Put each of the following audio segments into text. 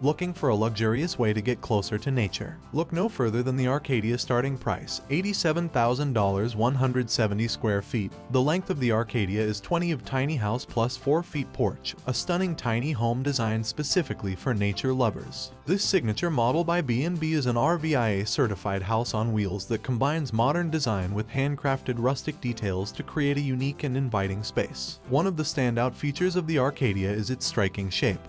Looking for a luxurious way to get closer to nature? Look no further than the Arcadia starting price, $87,000, 170 square feet. The length of the Arcadia is 20 of tiny house plus 4 feet porch, a stunning tiny home designed specifically for nature lovers. This signature model by B&B is an RVIA-certified house on wheels that combines modern design with handcrafted rustic details to create a unique and inviting space. One of the standout features of the Arcadia is its striking shape,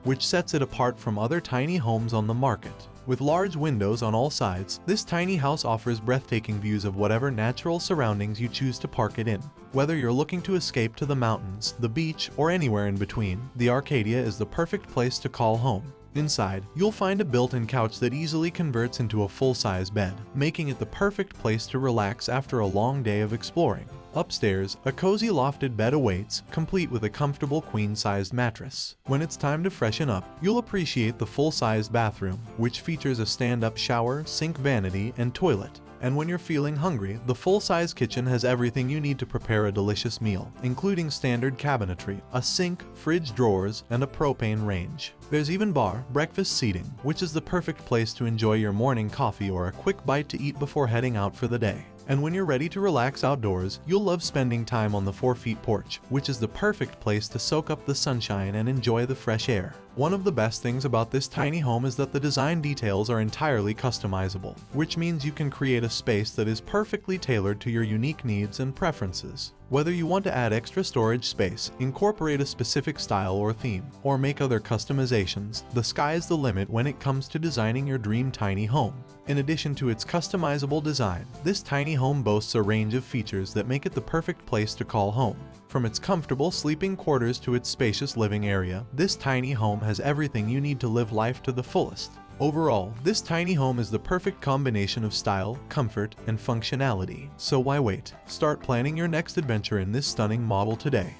which sets it apart from other tiny homes on the market. With large windows on all sides, this tiny house offers breathtaking views of whatever natural surroundings you choose to park it in. Whether you're looking to escape to the mountains, the beach, or anywhere in between, the Arcadia is the perfect place to call home. Inside, you'll find a built-in couch that easily converts into a full-size bed, making it the perfect place to relax after a long day of exploring. Upstairs, a cozy lofted bed awaits, complete with a comfortable queen-sized mattress. When it's time to freshen up, you'll appreciate the full-sized bathroom, which features a stand-up shower, sink vanity, and toilet. And when you're feeling hungry, the full-size kitchen has everything you need to prepare a delicious meal, including standard cabinetry, a sink, fridge drawers, and a propane range. There's even breakfast seating, which is the perfect place to enjoy your morning coffee or a quick bite to eat before heading out for the day. And when you're ready to relax outdoors, you'll love spending time on the 4-feet porch, which is the perfect place to soak up the sunshine and enjoy the fresh air. One of the best things about this tiny home is that the design details are entirely customizable, which means you can create a space that is perfectly tailored to your unique needs and preferences. Whether you want to add extra storage space, incorporate a specific style or theme, or make other customizations, the sky is the limit when it comes to designing your dream tiny home. In addition to its customizable design, this tiny home boasts a range of features that make it the perfect place to call home. From its comfortable sleeping quarters to its spacious living area, this tiny home has everything you need to live life to the fullest. Overall, this tiny home is the perfect combination of style, comfort, and functionality. So why wait? Start planning your next adventure in this stunning model today.